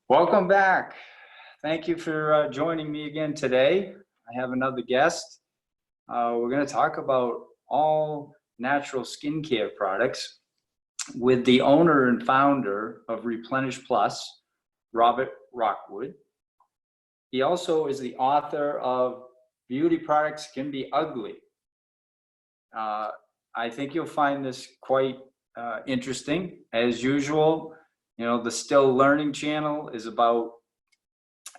Welcome back. Thank you for joining me again today. I have another guest. We're going to talk about all natural skincare products with the owner and founder of Replenish Plus, Robert Rockwood. He also is the author of Beauty Products Can Be Ugly. I think you'll find this quite interesting. As usual, the Still Learning channel is about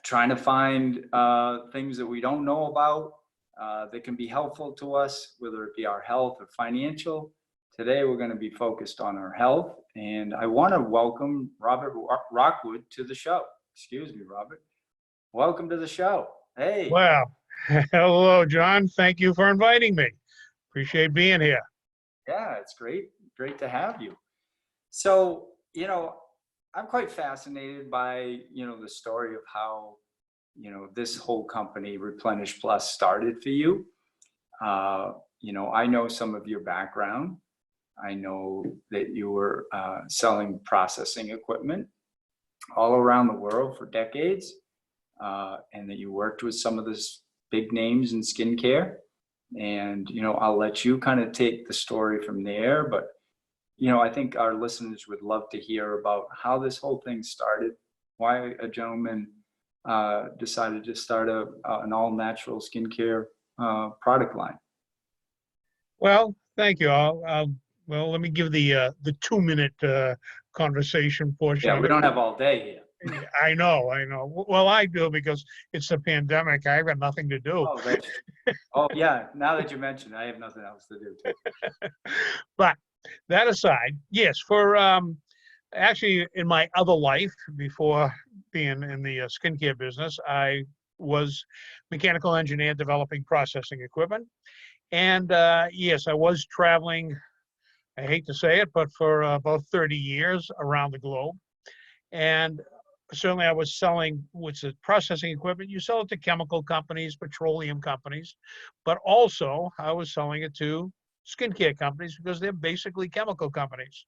trying to find things that we don't know about that can be helpful to us, whether it be our health or financial. Today, we're going to be focused on our health, and I want to welcome Robert Rockwood to the show. Excuse me, Robert. Welcome to the show. Hey. Well, hello, John. Thank you for inviting me. Appreciate being here. Yeah, it's great. Great to have you. So, I'm quite fascinated by, the story of how, this whole company, Replenish Plus, started for you. I know some of your background. I know that you were selling processing equipment all around the world for decades, and that you worked with some of the big names in skincare. And, I'll let you kind of take the story from there. But, I think our listeners would love to hear about how this whole thing started, why a gentleman decided to start an all-natural skincare product line. Well, thank you. Well, let me give the 2-minute conversation portion. Yeah, we don't have all day here. I know. Well, I do because it's the pandemic. I got nothing to do. Oh, yeah. Now that you mention it, I have nothing else to do too. But that aside, yes, for actually in my other life before being in the skincare business, I was mechanical engineer developing processing equipment. And yes, I was traveling, I hate to say it, but for about 30 years around the globe. And certainly I was selling, which is processing equipment. You sell it to chemical companies, petroleum companies, but also I was selling it to skincare companies because they're basically chemical companies.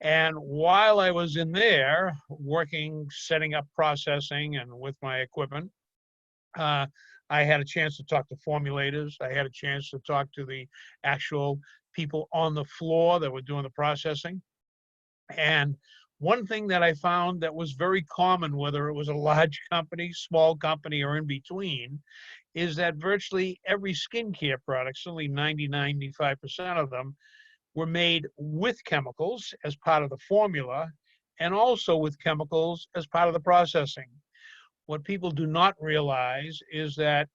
And while I was in there working, setting up processing and with my equipment, I had a chance to talk to formulators. I had a chance to talk to the actual people on the floor that were doing the processing. And one thing that I found that was very common, whether it was a large company, small company, or in between, is that virtually every skincare product, certainly 90–95% of them, were made with chemicals as part of the formula and also with chemicals as part of the processing. What people do not realize is that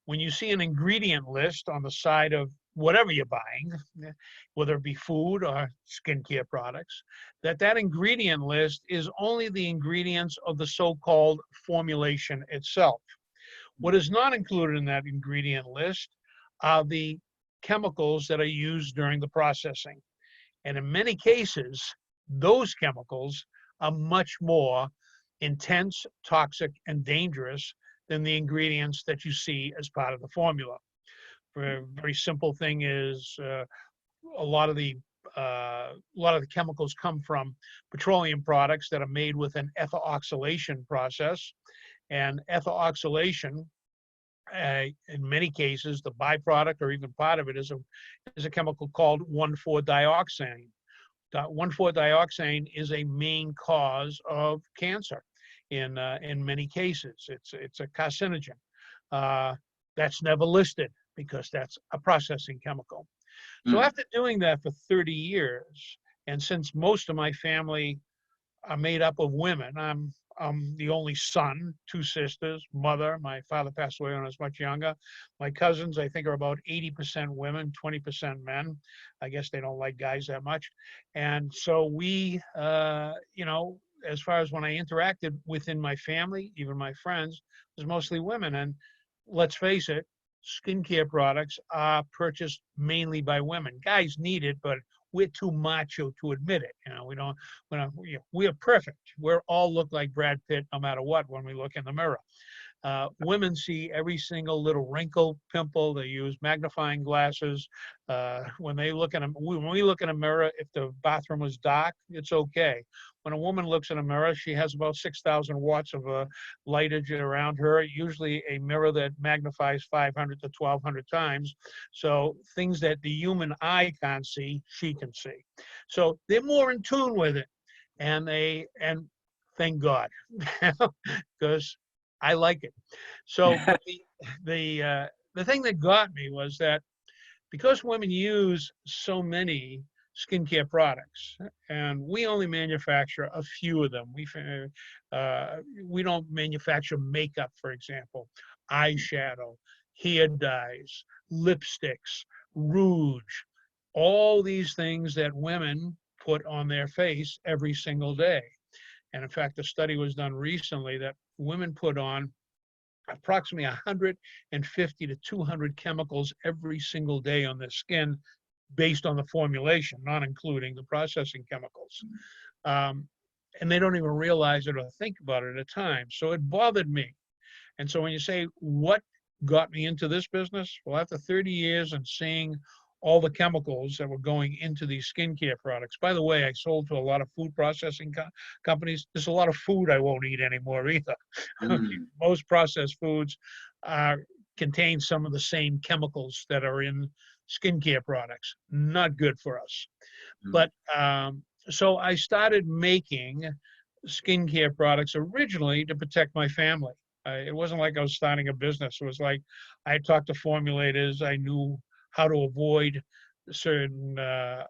when you see an ingredient list on the side of whatever you're buying, whether it be food or skincare products, that ingredient list is only the ingredients of the so-called formulation itself. What is not included in that ingredient list are the chemicals that are used during the processing. And in many cases, those chemicals are much more intense, toxic, and dangerous than the ingredients that you see as part of the formula. A very simple thing is a lot of the chemicals come from petroleum products that are made with an ethoxylation process, and ethoxylation, in many cases, the byproduct or even part of it is a chemical called 1,4-dioxane. 1,4-dioxane is a main cause of cancer in many cases. It's a carcinogen. That's never listed because that's a processing chemical. So after doing that for 30 years, and since most of my family are made up of women, I'm the only son, 2 sisters, mother. My father passed away when I was much younger. My cousins, I think, are about 80% women, 20% men. I guess they don't like guys that much. And so we, as far as when I interacted within my family, even my friends, it was mostly women. And let's face it, skincare products are purchased mainly by women. Guys need it, but we're too macho to admit it. We are perfect. We all look like Brad Pitt no matter what when we look in the mirror. Women see every single little wrinkle, pimple. They use magnifying glasses. When we look in a mirror, if the bathroom is dark, it's okay. When a woman looks in a mirror, she has about 6,000 watts of lightage around her, usually a mirror that magnifies 500 to 1,200 times. So things that the human eye can't see, she can see. So they're more in tune with it. And thank God, because I like it. So, but the thing that got me was that because women use so many skincare products, and we only manufacture a few of them. We don't manufacture makeup, for example, eyeshadow, hair dyes, lipsticks, rouge, all these things that women put on their face every single day. And in fact, a study was done recently that women put on approximately 150 to 200 chemicals every single day on their skin based on the formulation, not including the processing chemicals. And they don't even realize it or think about it at a time. So it bothered me. And so when you say, what got me into this business? Well, after 30 years and seeing all the chemicals that were going into these skincare products. By the way, I sold to a lot of food processing companies. There's a lot of food I won't eat anymore either. Most processed foods contain some of the same chemicals that are in skincare products. Not good for us. But so I started making skincare products originally to protect my family. It wasn't like I was starting a business. It was like I talked to formulators. I knew how to avoid certain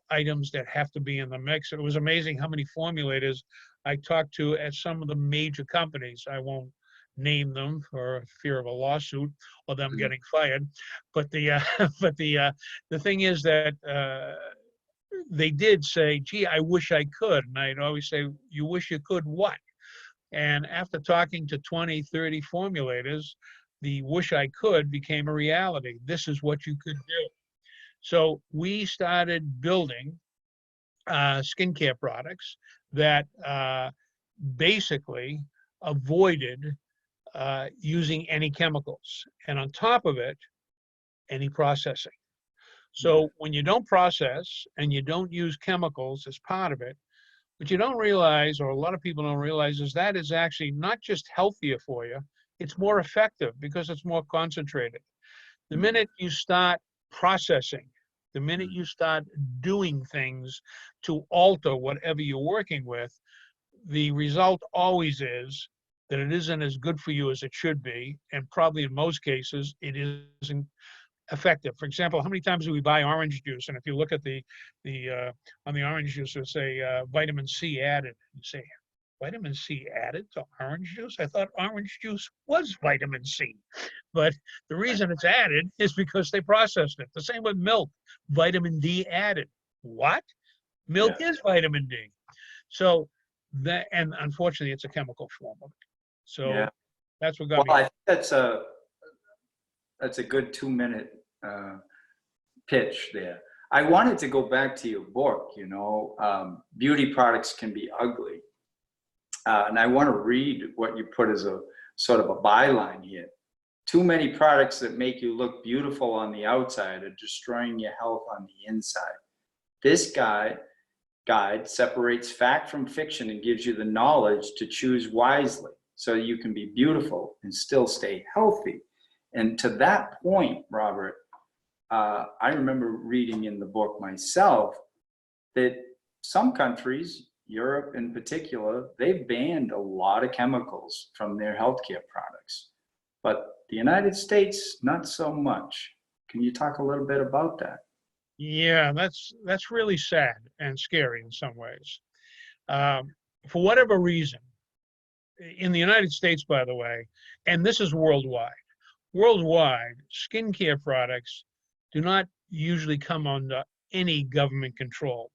items that have to be in the mix. It was amazing how many formulators I talked to at some of the major companies. I won't name them for fear of a lawsuit or them getting fired. But the thing is that they did say, gee, I wish I could. And I'd always say, you wish you could what? And after talking to 20, 30 formulators, the wish I could became a reality. This is what you could do. So we started building skincare products that basically avoided using any chemicals. And on top of it, any processing. So when you don't process and you don't use chemicals as part of it, what you don't realize, or a lot of people don't realize, is that is actually not just healthier for you, it's more effective because it's more concentrated. The minute you start processing, the minute you start doing things to alter whatever you're working with, the result always is that it isn't as good for you as it should be, and probably in most cases, it isn't effective. For example, how many times do we buy orange juice? And if you look at the on the orange juice, it'll say vitamin C added. You say, vitamin C added to orange juice? I thought orange juice was vitamin C. But the reason it's added is because they processed it. The same with milk, vitamin D added. What? Milk is vitamin D. So that, and unfortunately, it's a chemical form of it. So that's what got me. I think that's a good 2-minute pitch there. I wanted to go back to your book, beauty products can be ugly. And I want to read what you put as a sort of a byline here. Too many products that make you look beautiful on the outside are destroying your health on the inside. This guide separates fact from fiction and gives you the knowledge to choose wisely so you can be beautiful and still stay healthy. And to that point, Robert, I remember reading in the book myself that some countries, Europe in particular, they've banned a lot of chemicals from their healthcare products. But the United States, not so much. Can you talk a little bit about that? Yeah, that's really sad and scary in some ways. For whatever reason, in the United States, by the way, and this is worldwide, skincare products do not usually come under any government control.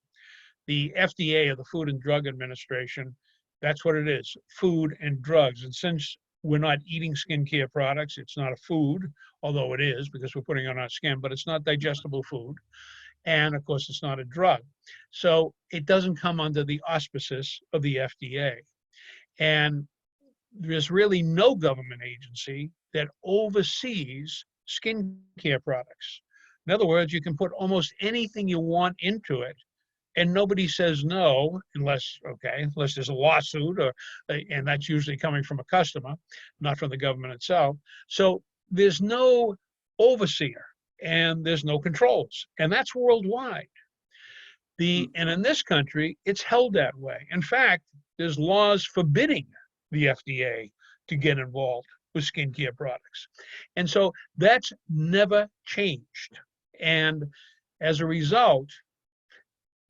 The FDA, or the Food and Drug Administration, that's what it is, food and drugs. And since we're not eating skincare products, it's not a food, although it is because we're putting it on our skin, but it's not digestible food. And of course, it's not a drug. So it doesn't come under the auspices of the FDA. And there's really no government agency that oversees skincare products. In other words, you can put almost anything you want into it, and nobody says no, unless there's a lawsuit, and that's usually coming from a customer, not from the government itself. So there's no overseer and there's no controls, and that's worldwide. And in this country, it's held that way. In fact, there's laws forbidding the FDA to get involved with skincare products. And so that's never changed. And as a result,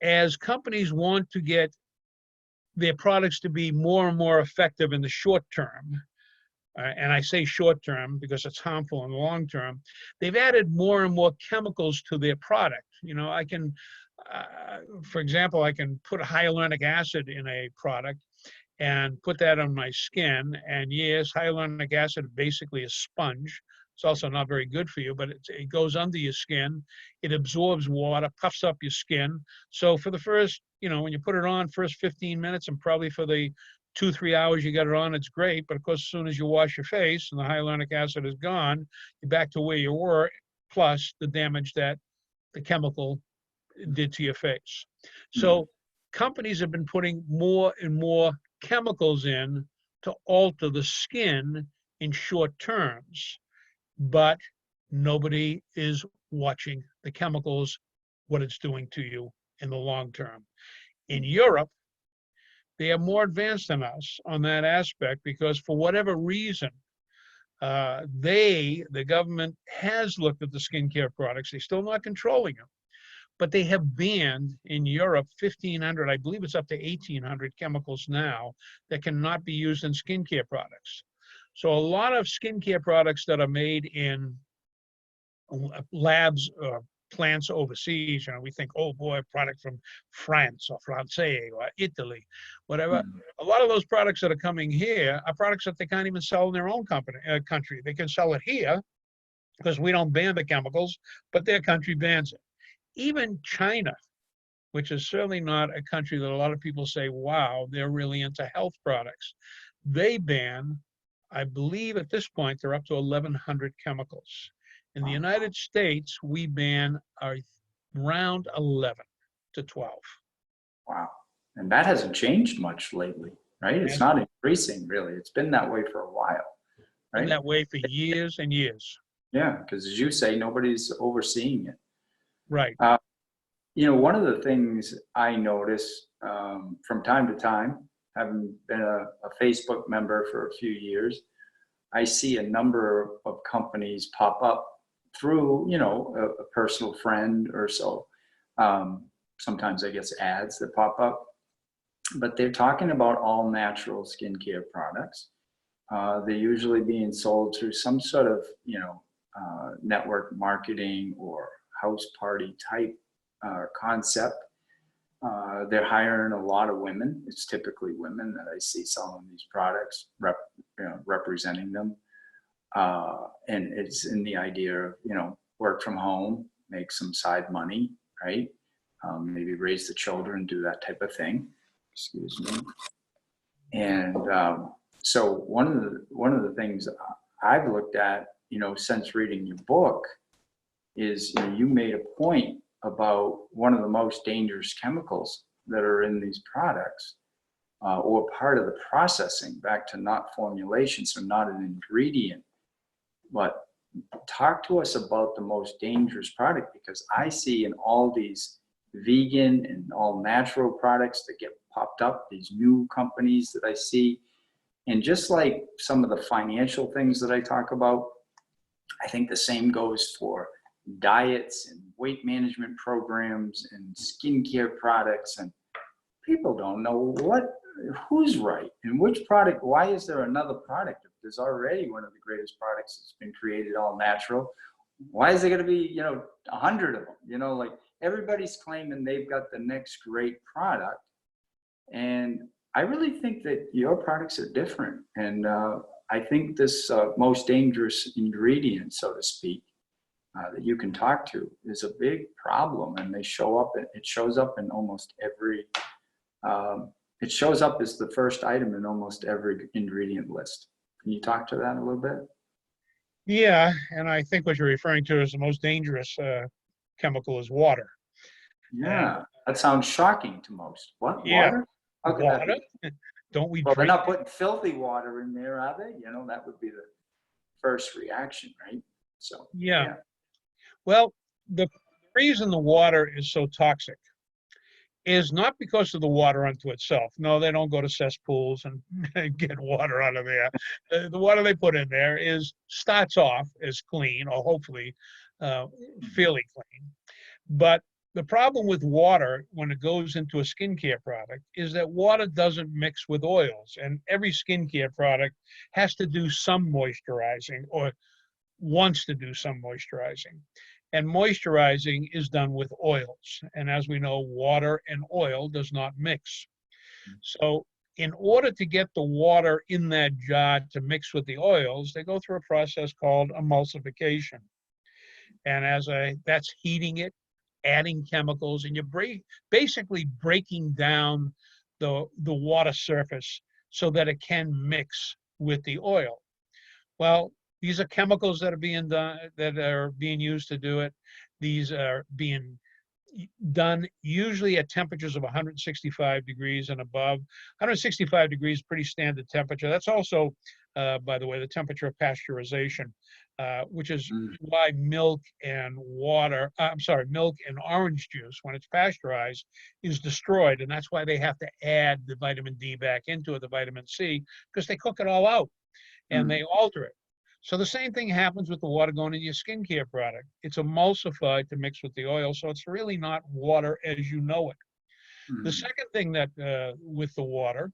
as companies want to get their products to be more and more effective in the short term, and I say short term because it's harmful in the long term, they've added more and more chemicals to their product. For example, I can put hyaluronic acid in a product and put that on my skin. And yes, hyaluronic acid is basically a sponge. It's also not very good for you, but it goes under your skin. It absorbs water, puffs up your skin. So for the first, when you put it on, first 15 minutes, and probably for the 2-3 hours you got it on, it's great. But of course, as soon as you wash your face and the hyaluronic acid is gone, you're back to where you were, plus the damage that the chemical did to your face. So companies have been putting more and more chemicals in to alter the skin in short terms, but nobody is watching the chemicals, what it's doing to you in the long term. In Europe, they are more advanced than us on that aspect because for whatever reason, the government has looked at the skincare products. They're still not controlling them, but they have banned in Europe 1,500, I believe it's up to 1,800 chemicals now that cannot be used in skincare products. So a lot of skincare products that are made in labs or plants overseas, we think, oh boy, product from France or Francais or Italy, whatever. A lot of those products that are coming here are products that they can't even sell in their own country. They can sell it here because we don't ban the chemicals, but their country bans it. Even China, which is certainly not a country that a lot of people say, wow, they're really into health products. They ban, I believe at this point, they're up to 1,100 chemicals. In the United States, we ban around 11 to 12. Wow. And that hasn't changed much lately, right? It's not increasing, really. It's been that way for a while, right? Been that way for years and years. Yeah, because as you say, nobody's overseeing it. Right. One of the things I notice from time to time, having been a Facebook member for a few years, I see a number of companies pop up through, a personal friend or so. Sometimes I guess ads that pop up, but they're talking about all natural skincare products. They're usually being sold through some sort of, network marketing or house party type concept. They're hiring a lot of women. It's typically women that I see selling these products, representing them. And it's in the idea of, work from home, make some side money, right? Maybe raise the children, do that type of thing. Excuse me. And so one of the things I've looked at, since reading your book is, you made a point about one of the most dangerous chemicals that are in these products, or part of the processing, back to not formulation, so not an ingredient. But talk to us about the most dangerous product, because I see in all these vegan and all natural products that get popped up, these new companies that I see, and just like some of the financial things that I talk about, I think the same goes for diets and weight management programs and skincare products. And people don't know who's right and which product. Why is there another product? If there's already one of the greatest products that's been created all natural, why is there going to be 100 of them? Like everybody's claiming they've got the next great product, and I really think that your products are different. And I think this most dangerous ingredient, so to speak, that you can talk to is a big problem, and it shows up in almost every it shows up as the first item in almost every ingredient list. Can you talk to that a little bit? Yeah, and I think what you're referring to as the most dangerous chemical is water. And Yeah, that sounds shocking to most. What, yeah, water? How could that water. be? Don't we Well, they're drink not it? putting filthy water in there, are they? That would be the first reaction, right? So, Yeah. yeah. Well, the reason the water is so toxic is not because of the water unto itself. No, they don't go to cesspools and get water out of there. The water they put in there starts off as clean, or hopefully uh, fairly clean. But the problem with water when it goes into a skincare product is that water doesn't mix with oils, and every skincare product has to do some moisturizing or wants to do some moisturizing. And moisturizing is done with oils. And as we know, water and oil does not mix. So in order to get the water in that jar to mix with the oils, they go through a process called emulsification. And that's heating it, adding chemicals, and you're basically breaking down the water surface so that it can mix with the oil. Well, these are chemicals that are being used to do it. These are being done usually at temperatures of 165 degrees and above. 165 degrees, pretty standard temperature. That's also, by the way, the temperature of pasteurization, which is why milk and orange juice, when it's pasteurized, is destroyed. And that's why they have to add the vitamin D back into it, the vitamin C, because they cook it all out and they alter it. So the same thing happens with the water going into your skincare product. It's emulsified to mix with the oil, so it's really not water as you know it. The second thing that with the water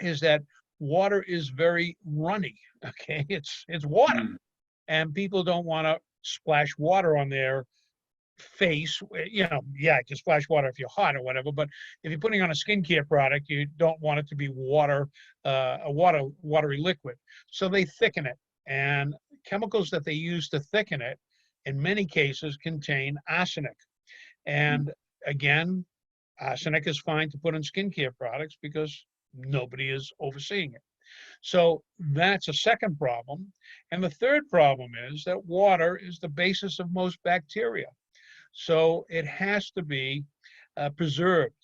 is that water is very runny. Okay, it's water, and people don't want to splash water on their face. Yeah, you can splash water if you're hot or whatever, but if you're putting on a skincare product, you don't want it to be watery liquid. So they thicken it, and chemicals that they use to thicken it, in many cases, contain arsenic. And again, arsenic is fine to put in skincare products because nobody is overseeing it. So that's a second problem. And the third problem is that water is the basis of most bacteria. So it has to be preserved.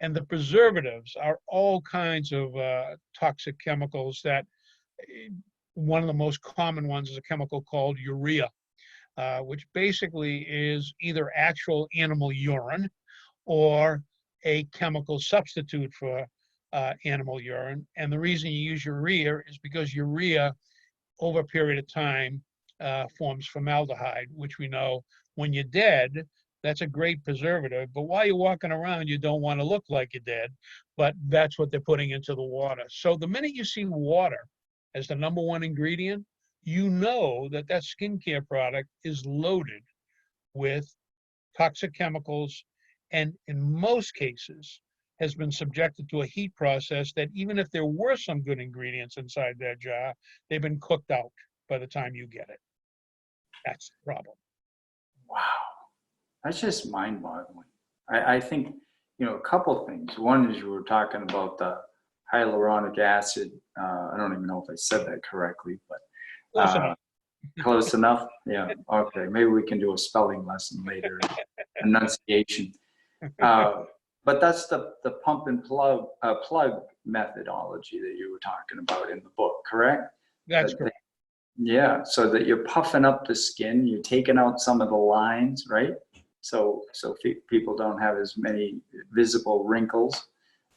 And the preservatives are all kinds of toxic chemicals that one of the most common ones is a chemical called urea, which basically is either actual animal urine or a chemical substitute for animal urine. And the reason you use urea is because urea, over a period of time, forms formaldehyde, which we know when you're dead, that's a great preservative. But while you're walking around, you don't want to look like you're dead. But that's what they're putting into the water. So the minute you see water as the number one ingredient, you know that that skincare product is loaded with toxic chemicals, and in most cases has been subjected to a heat process that even if there were some good ingredients inside that jar, they've been cooked out by the time you get it. That's the problem. Wow. That's just mind-boggling. I think, a couple things. One is you were talking about the hyaluronic acid. I don't even know if I said that correctly, but Close enough. close enough. Yeah. Okay. Maybe we can do a spelling lesson later. Enunciation. But that's the pump and plug methodology that you were talking about in the book, correct? That's correct. Yeah. So that you're puffing up the skin, you're taking out some of the lines, right? So people don't have as many visible wrinkles,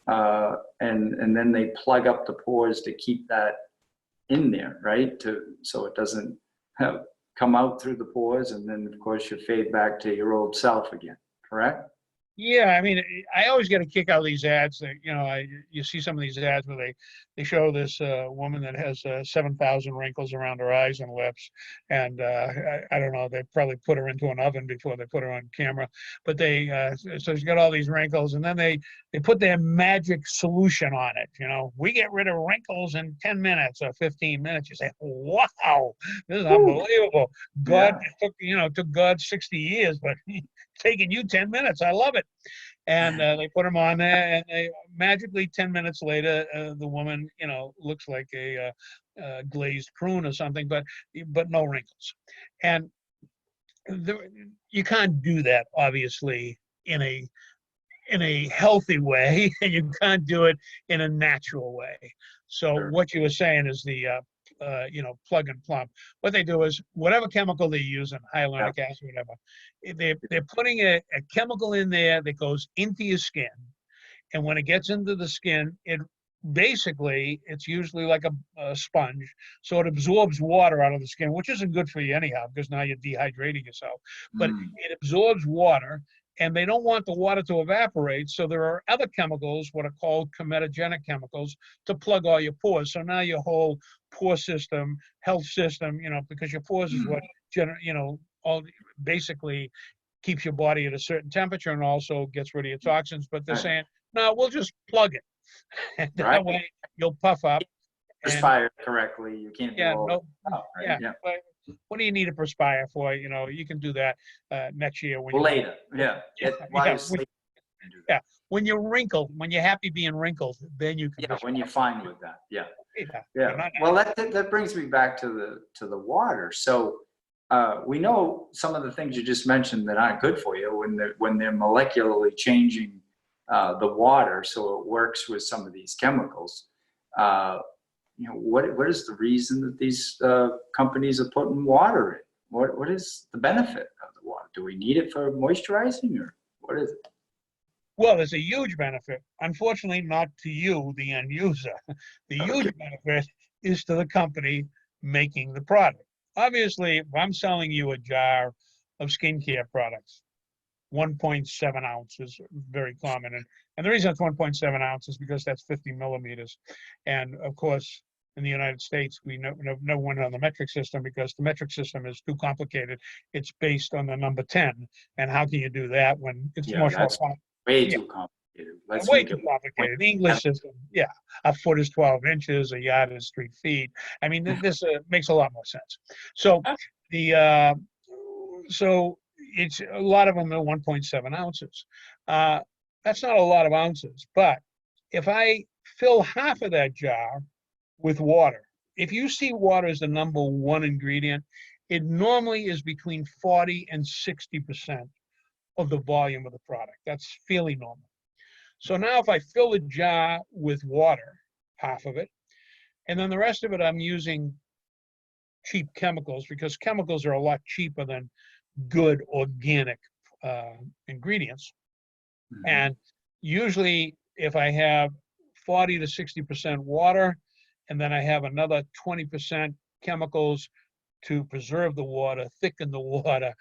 and then they plug up the pores to keep that in there, right? So it doesn't come out through the pores, and then of course you fade back to your old self again. Correct? Yeah, I mean, I always get a kick out of these ads that, you see some of these ads where they show this woman that has 7,000 wrinkles around her eyes and lips. And I don't know, they probably put her into an oven before they put her on camera. But so she's got all these wrinkles, and then they put their magic solution on it. We get rid of wrinkles in 10 minutes or 15 minutes. You say, wow, this is unbelievable. God, Yeah. took God 60 years, but taking you 10 minutes. I love it. And they put them on there, and they magically 10 minutes later, the woman, looks like a glazed prune or something, but no wrinkles. And the, you can't do that, obviously, in a healthy way, and you can't do it in a natural way. So Sure. what you were saying is the plug and plump. What they do is whatever chemical they use, hyaluronic acid, whatever, they're putting a chemical in there that goes into your skin, and when it gets into the skin, it's usually like a sponge, so it absorbs water out of the skin, which isn't good for you anyhow, because now you're dehydrating yourself. But it absorbs water, and they don't want the water to evaporate, so there are other chemicals, what are called comedogenic chemicals, to plug all your pores. So now your whole pore system, health system, because your pores is what all basically keeps your body at a certain temperature and also gets rid of your toxins. But they're saying, no, we'll just plug it. And that way you'll puff up. Perspire correctly. You can't do all that stuff, right? Yeah. But what do you need to perspire for? You can do that next year when later. When you're wrinkled, when you're happy being wrinkled, then you can. When you're fine with that. Well, that brings me back to the water. So we know some of the things you just mentioned that aren't good for you when they're molecularly changing the water, so it works with some of these chemicals. What is the reason that these companies are putting water in? What is the benefit of the water? Do we need it for moisturizing, or what is it? Well, there's a huge benefit. Unfortunately, not to you, the end user. The huge benefit is to the company making the product. Obviously, if I'm selling you a jar of skincare products, 1.7 ounces, very common. And the reason it's 1.7 ounces is because that's 50 millimeters. And of course, in the United States, we never went on the metric system because the metric system is too complicated. It's based on the number 10. And how can you do that when it's much more complicated? Way too complicated. Way too complicated. The English system, a foot is 12 inches, a yard is 3 feet. I mean, this makes a lot more sense. So it's a lot of them are 1.7 ounces. That's not a lot of ounces, but if I fill half of that jar with water, if you see water as the number one ingredient, it normally is between 40 and 60% of the volume of the product. That's fairly normal. So now if I fill the jar with water, half of it, and then the rest of it I'm using cheap chemicals, because chemicals are a lot cheaper than good organic ingredients. And usually if I have 40 to 60% water, and then I have another 20% chemicals to preserve the water, thicken the water,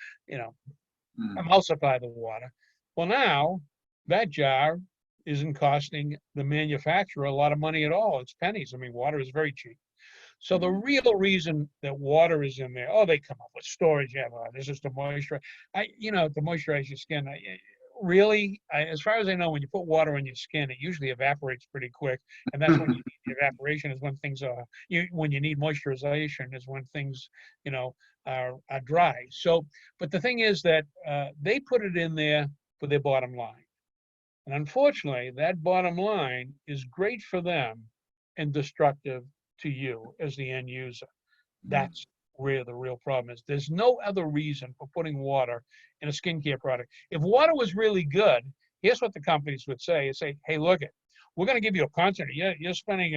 emulsify the water. Well, now that jar isn't costing the manufacturer a lot of money at all. It's pennies. I mean, water is very cheap. So the real reason that water is in there, they come up with storage. This is to moisturize. To moisturize your skin. As far as I know, when you put water on your skin, it usually evaporates pretty quick. And that's when you need the evaporation is when things are, when you need moisturization is when things, are dry. So, but the thing is that they put it in there for their bottom line. And unfortunately, that bottom line is great for them and destructive to you as the end user. That's where the real problem is. There's no other reason for putting water in a skincare product. If water was really good, here's what the companies would say. Hey, look we're going to give you a concentrate. You're spending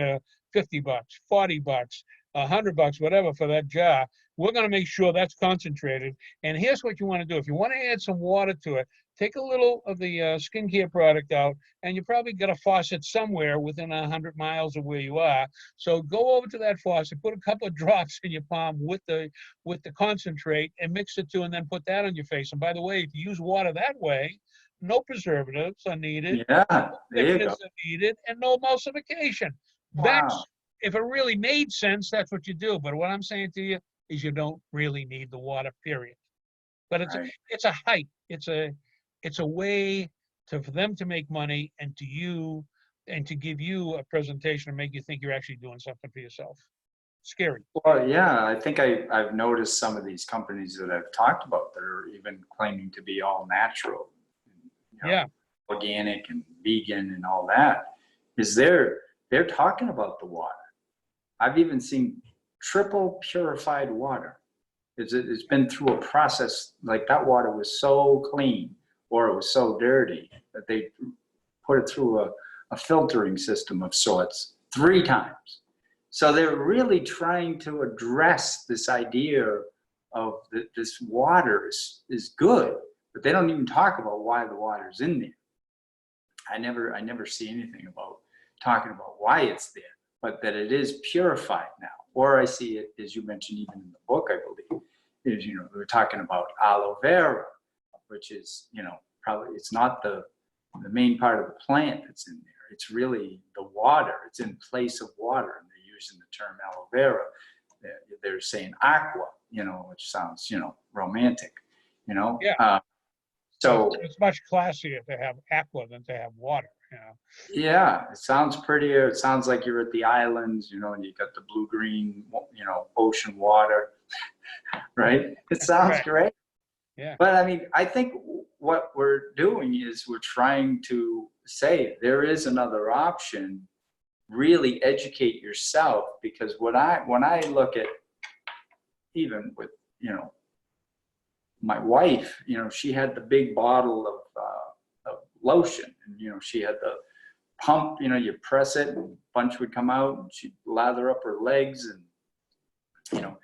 $50, $40, $100, whatever for that jar. We're going to make sure that's concentrated. And here's what you want to do. If you want to add some water to it, take a little of the skincare product out, and you probably got a faucet somewhere within 100 miles of where you are. So go over to that faucet, put a couple of drops in your palm with the concentrate, and mix the two, and then put that on your face. And by the way, if you use water that way, no preservatives are needed, no thickness are needed, and no emulsification. That's, if it really made sense, that's what you do. But what I'm saying to you is you don't really need the water, period. But it's a hype. It's a way for them to make money, and to give you a presentation and make you think you're actually doing something for yourself. Scary. Well, yeah, I think I've noticed some of these companies that I've talked about that are even claiming to be all natural. Yeah. organic and vegan and all that, is they're talking about the water. I've even seen triple purified water. It's been through a process, like that water was so clean or it was so dirty that they put it through a filtering system of sorts 3 times. So they're really trying to address this idea of this water is good, but they don't even talk about why the water's in there. I never see anything about talking about why it's there, but that it is purified now. Or I see it, as you mentioned, even in the book, I believe, is, we're talking about aloe vera, which is, probably it's not the main part of the plant that's in there. It's really the water. It's in place of water, and they're using the term aloe vera. They're saying aqua, which sounds, romantic, Yeah. So it's much classier to have aqua than to have water. Yeah, it sounds prettier. It sounds like you're at the islands, and you got the blue-green, ocean water, right? It sounds Right. great. Yeah. But I mean, I think what we're doing is we're trying to say there is another option. Really educate yourself, because when I look at, even with my wife, she had the big bottle of lotion, and she had the pump, you press it and a bunch would come out, and she'd lather up her legs, and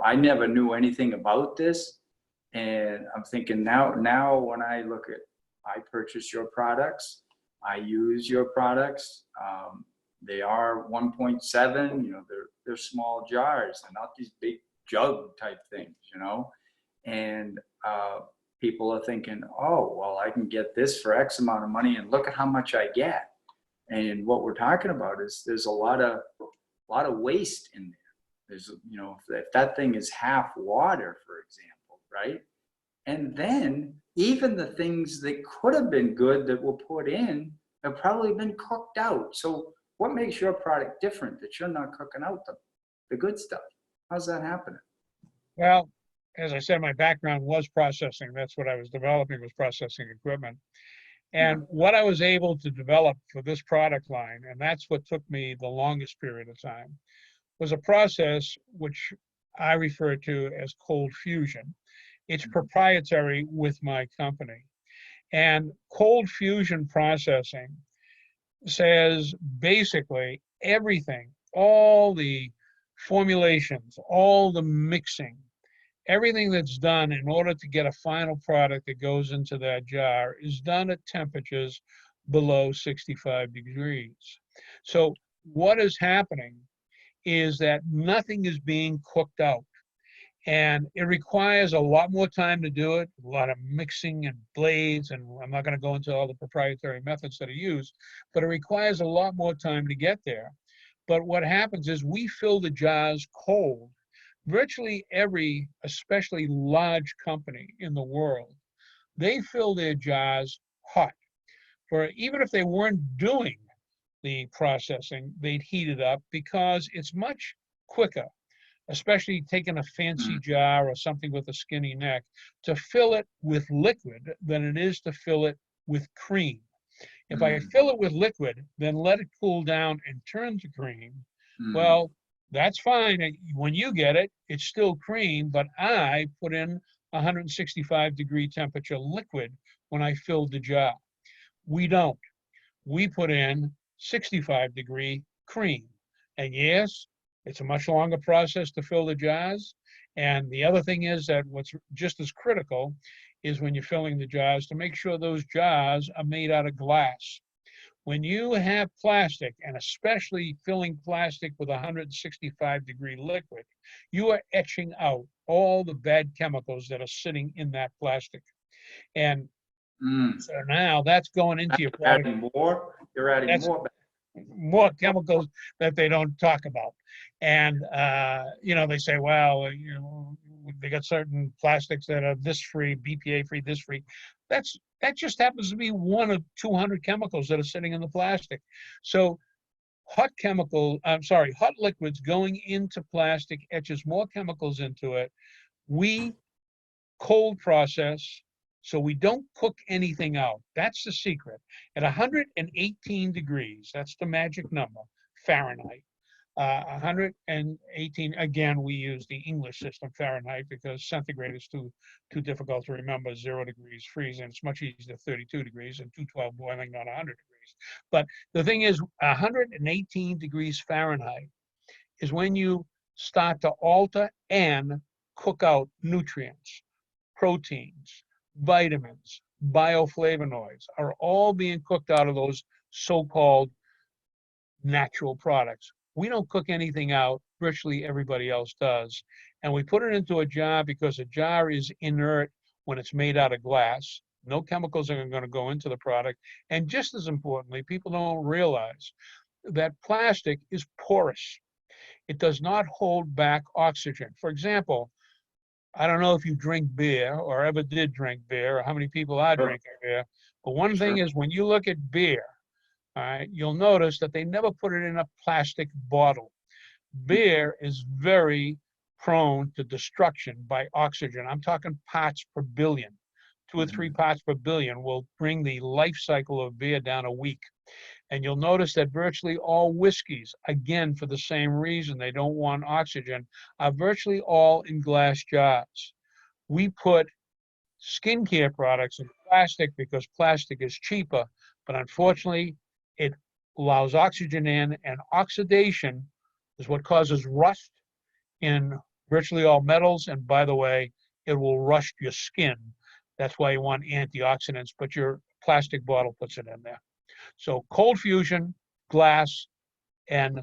I never knew anything about this. And I'm thinking now when I purchase your products, I use your products. They are 1.7, they're small jars. They're not these big jug type things, and people are thinking, oh, well, I can get this for X amount of money, and look at how much I get. And what we're talking about is there's a lot of waste in there. There's, if that thing is half water, for example, right? And then even the things that could have been good that were put in have probably been cooked out. So what makes your product different that you're not cooking out the good stuff? How's that happening? Well, as I said, my background was processing. That's what I was developing, was processing equipment. And what I was able to develop for this product line, and that's what took me the longest period of time, was a process which I refer to as cold fusion. It's proprietary with my company. And cold fusion processing says basically everything, all the formulations, all the mixing, everything that's done in order to get a final product that goes into that jar is done at temperatures below 65 degrees. So what is happening is that nothing is being cooked out. And it requires a lot more time to do it, a lot of mixing and blades, and I'm not going to go into all the proprietary methods that are used, but it requires a lot more time to get there. But what happens is we fill the jars cold. Virtually every, especially large company in the world, they fill their jars hot. For even if they weren't doing the processing, they'd heat it up because it's much quicker, especially taking a fancy jar or something with a skinny neck, to fill it with liquid than it is to fill it with cream. If I fill it with liquid, then let it cool down and turn to cream, well, that's fine. When you get it, it's still cream, but I put in 165-degree temperature liquid when I filled the jar. We don't. We put in 65-degree cream. And yes, it's a much longer process to fill the jars. And the other thing is that what's just as critical is when you're filling the jars to make sure those jars are made out of glass. When you have plastic, and especially filling plastic with 165-degree liquid, you are etching out all the bad chemicals that are sitting in that plastic. And so now that's going into your product. You're adding more chemicals that they don't talk about. And, they say, well, they got certain plastics that are this free, BPA free, this free. That just happens to be one of 200 chemicals that are sitting in the plastic. So hot liquids going into plastic etches more chemicals into it. We cold process So we don't cook anything out. That's the secret. At 118 degrees, that's the magic number, Fahrenheit. 118, again, we use the English system, Fahrenheit, because centigrade is too difficult to remember. 0 degrees freezing. It's much easier 32 degrees and 212 boiling, not 100 degrees. But the thing is, 118 degrees Fahrenheit is when you start to alter and cook out nutrients, proteins, vitamins, bioflavonoids are all being cooked out of those so-called natural products. We don't cook anything out, virtually everybody else does. And we put it into a jar because a jar is inert when it's made out of glass. No chemicals are going to go into the product. And just as importantly, people don't realize that plastic is porous. It does not hold back oxygen. For example, I don't know if you drink beer or ever did drink beer or how many people are Sure. drinking beer, but one thing Sure. is when you look at beer, all right, you'll notice that they never put it in a plastic bottle. Beer is very prone to destruction by oxygen. I'm talking parts per billion. 2 or 3 parts per billion will bring the life cycle of beer down a week. And you'll notice that virtually all whiskeys, again, for the same reason, they don't want oxygen, are virtually all in glass jars. We put skincare products in plastic because plastic is cheaper, but unfortunately, it allows oxygen in, and oxidation is what causes rust in virtually all metals. And by the way, it will rust your skin. That's why you want antioxidants, but your plastic bottle puts it in there. So cold fusion, glass, and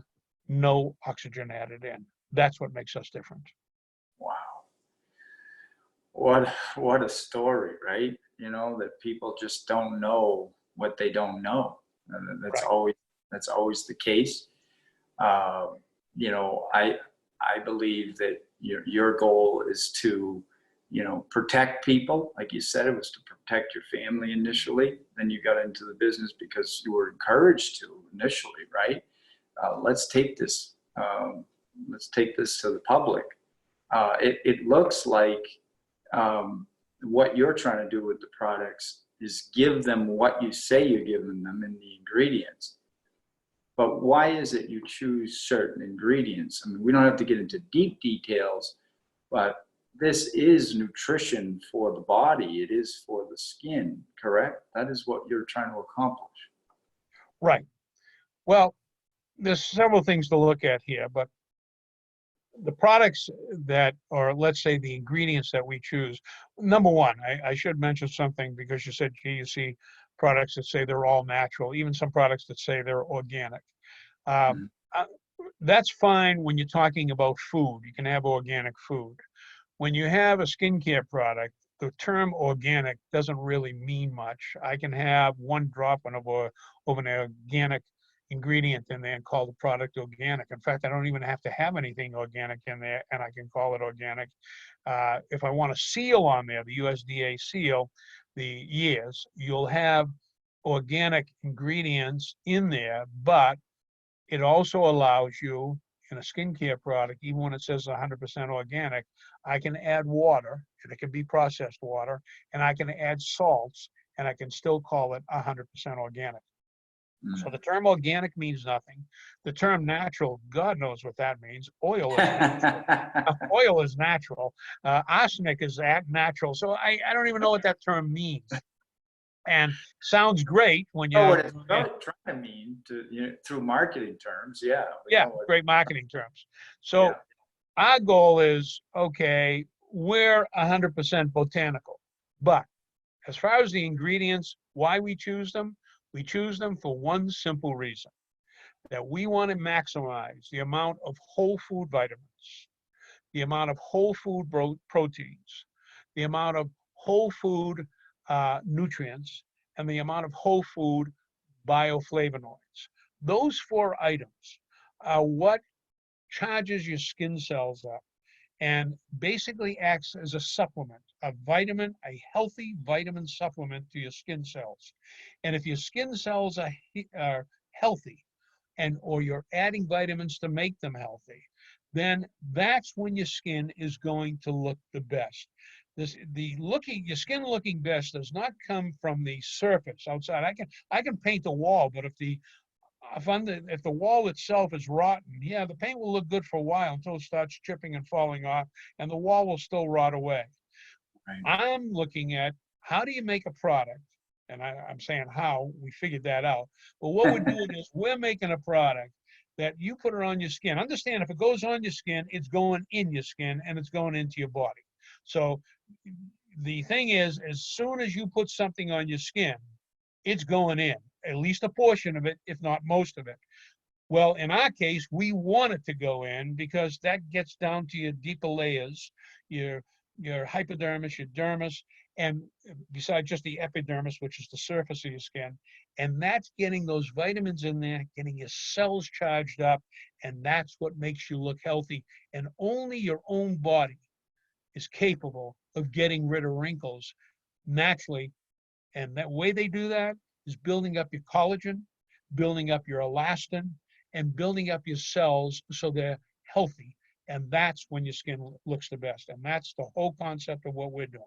no oxygen added in. That's what makes us different. Wow. What a story, right? You know, that people just don't know what they don't know. And Right. That's always the case. Uh, you know, I believe that your goal is to, you know, protect people. Like you said, it was to protect your family initially. Then you got into the business because you were encouraged to initially, right? Let's take this. Let's take this to the public. It looks like what you're trying to do with the products is give them what you say you're giving them in the ingredients. But why is it you choose certain ingredients? I mean, we don't have to get into deep details, but this is nutrition for the body. It is for the skin, correct? That is what you're trying to accomplish. Right. Well, there's several things to look at here, but the products that, or let's say the ingredients that we choose, number one, I should mention something because you said, gee, you see products that say they're all natural, even some products that say they're organic. Mhm. Uh, that's fine when you're talking about food. You can have organic food. When you have a skincare product, the term organic doesn't really mean much. I can have one drop of an organic ingredient in there and call the product organic. In fact, I don't even have to have anything organic in there and I can call it organic. If I want a seal on there, the USDA seal, the years, you'll have organic ingredients in there, but it also allows you in a skincare product, even when it says 100% organic, I can add water, and it can be processed water, and I can add salts, and I can still call it 100% organic. So the term organic means nothing. The term natural, God knows what that means. Oil is natural. Oil is natural. Arsenic is natural. So I don't even know what that term means. And sounds great when know you, what it's trying to mean to, you know, through marketing terms. Yeah. yeah, great marketing terms. So Yeah. our goal is, okay, we're 100% botanical, but as far as the ingredients, why we choose them for one simple reason, that we want to maximize the amount of whole food vitamins, the amount of whole food proteins, the amount of whole food nutrients, and the amount of whole food bioflavonoids. Those 4 items are what charges your skin cells up and basically acts as a supplement, a healthy vitamin supplement to your skin cells. And if your skin cells are healthy, or you're adding vitamins to make them healthy, then that's when your skin is going to look the best. your skin looking best does not come from the surface outside. I can paint the wall, but if the wall itself is rotten, yeah, the paint will look good for a while until it starts chipping and falling off, and the wall will still rot away. Right. I'm looking at how do you make a product, and I'm saying how, we figured that out. But what we're doing is we're making a product that you put it on your skin. Understand, if it goes on your skin, it's going in your skin and it's going into your body. So the thing is, as soon as you put something on your skin, it's going in, at least a portion of it, if not most of it. Well, in our case, we want it to go in because that gets down to your deeper layers, your hypodermis, your dermis, and besides just the epidermis, which is the surface of your skin. And that's getting those vitamins in there, getting your cells charged up, and that's what makes you look healthy. And only your own body is capable of getting rid of wrinkles naturally. And that way they do that is building up your collagen, building up your elastin, and building up your cells so they're healthy. And that's when your skin looks the best. And that's the whole concept of what we're doing.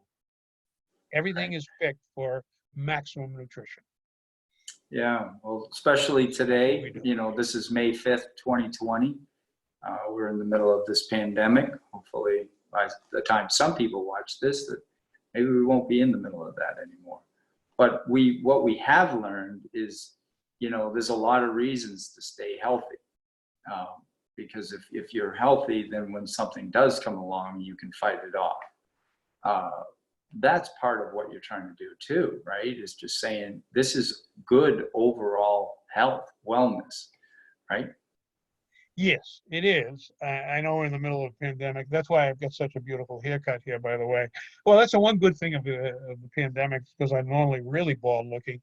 Everything Right. is picked for maximum nutrition. Yeah, well, especially today, this is May 5th, 2020. We're in the middle of this pandemic. Hopefully, by the time some people watch this, that maybe we won't be in the middle of that anymore. But what we have learned is, there's a lot of reasons to stay healthy. Because if you're healthy, then when something does come along, you can fight it off. That's part of what you're trying to do too, right? Is just saying this is good overall health, wellness, right? Yes, it is. I know we're in the middle of a pandemic. That's why I've got such a beautiful haircut here, by the way. Well, that's the one good thing of the pandemic, because I'm normally really bald looking.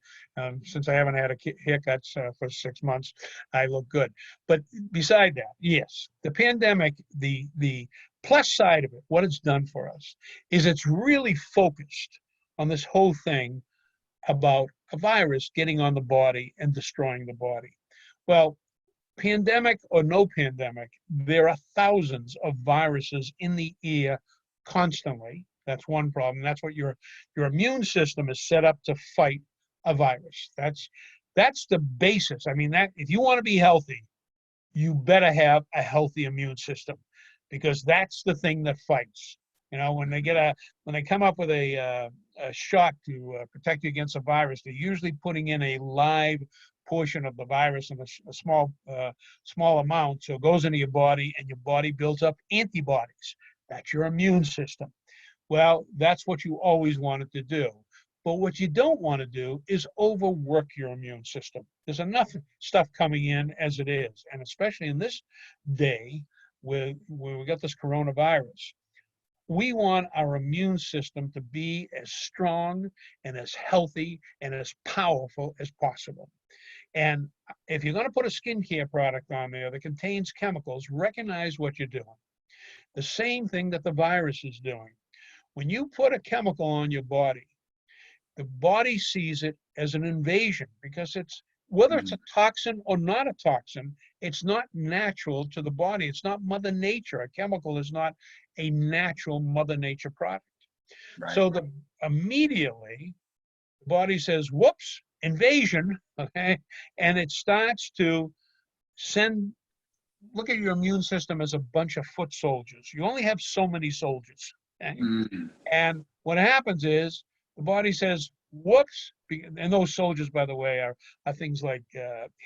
Since I haven't had a haircut for 6 months, I look good. But beside that, yes, the pandemic, the plus side of it, what it's done for us, is it's really focused on this whole thing about a virus getting on the body and destroying the body. Well, pandemic or no pandemic, there are thousands of viruses in the air constantly. That's one problem. That's what your immune system is set up to fight a virus. That's the basis. I mean, that if you want to be healthy, you better have a healthy immune system, because that's the thing that fights. When they come up with a shot to protect you against a virus, they're usually putting in a live portion of the virus in a small amount, so it goes into your body, and your body builds up antibodies. That's your immune system. Well, that's what you always wanted to do. But what you don't want to do is overwork your immune system. There's enough stuff coming in as it is, and especially in this day where we got this coronavirus. We want our immune system to be as strong and as healthy and as powerful as possible. And if you're going to put a skincare product on there that contains chemicals, recognize what you're doing. The same thing that the virus is doing. When you put a chemical on your body, the body sees it as an invasion, because whether it's a toxin or not a toxin, it's not natural to the body. It's not Mother Nature. A chemical is not a natural Mother Nature product. Right. So immediately the body says, whoops, invasion, okay? And it starts to look at your immune system as a bunch of foot soldiers. You only have so many soldiers. Okay? And what happens is the body says, whoops, and those soldiers, by the way, are things like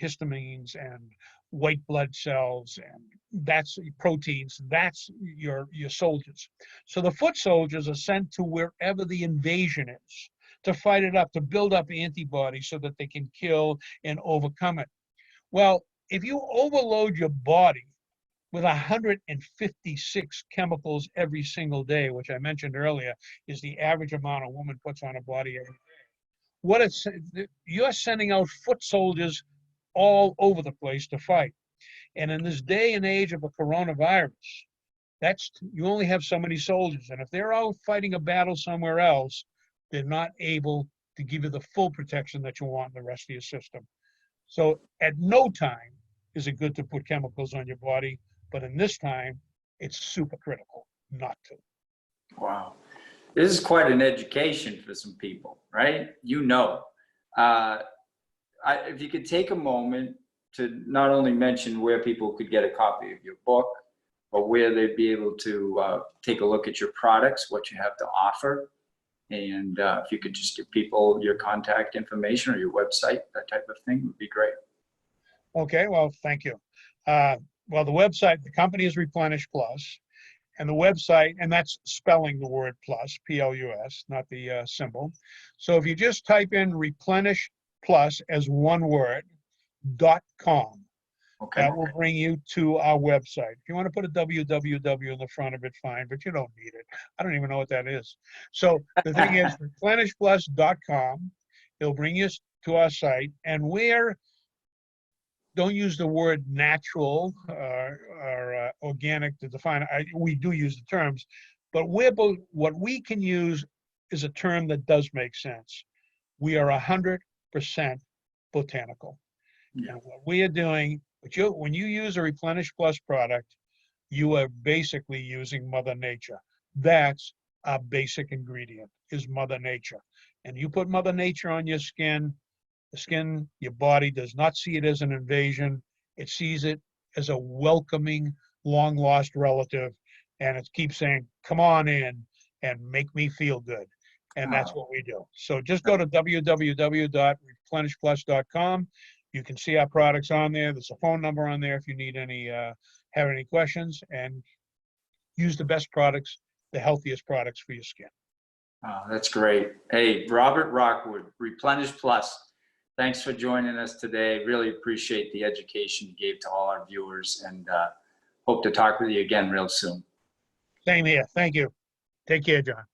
histamines and white blood cells, and that's proteins. That's your soldiers. So the foot soldiers are sent to wherever the invasion is to fight it up, to build up antibodies so that they can kill and overcome it. Well, if you overload your body with 156 chemicals every single day, which I mentioned earlier is the average amount a woman puts on her body every day, you're sending out foot soldiers all over the place to fight. And in this day and age of a coronavirus, you only have so many soldiers. And if they're out fighting a battle somewhere else, they're not able to give you the full protection that you want in the rest of your system. So at no time is it good to put chemicals on your body, but in this time, it's super critical not to. Wow. this is quite an education for some people, right? If you could take a moment to not only mention where people could get a copy of your book, but where they'd be able to take a look at your products, what you have to offer. And if you could just give people your contact information or your website, that type of thing would be great. Okay, well, thank you. Well, the website, the company is Replenish Plus, and the website, and that's spelling the word plus, P-L-U-S, not the symbol. So if you just type in Replenish Plus as one word, .com, Okay. that will bring you to our website. If you want to put a www in the front of it, fine, but you don't need it. I don't even know what that is. So the thing is, replenishplus.com, it'll bring you to our site, and don't use the word natural or organic to define it. We do use the terms, but what we can use is a term that does make sense. We are 100% botanical. Yeah. And what we are doing, when you use a Replenish Plus product, you are basically using Mother Nature. That's our basic ingredient, is Mother Nature. And you put Mother Nature on your skin, your body does not see it as an invasion. It sees it as a welcoming, long-lost relative. And it keeps saying, come on in and make me feel good. And that's what we do. So just go to www.replenishplus.com. You can see our products on there. There's a phone number on there if you need have any questions, and use the best products, the healthiest products for your skin. Oh, that's great. Hey, Robert Rockwood, Replenish Plus. Thanks for joining us today. Really appreciate the education you gave to all our viewers, and hope to talk with you again real soon. Same here. Thank you. Take care, John.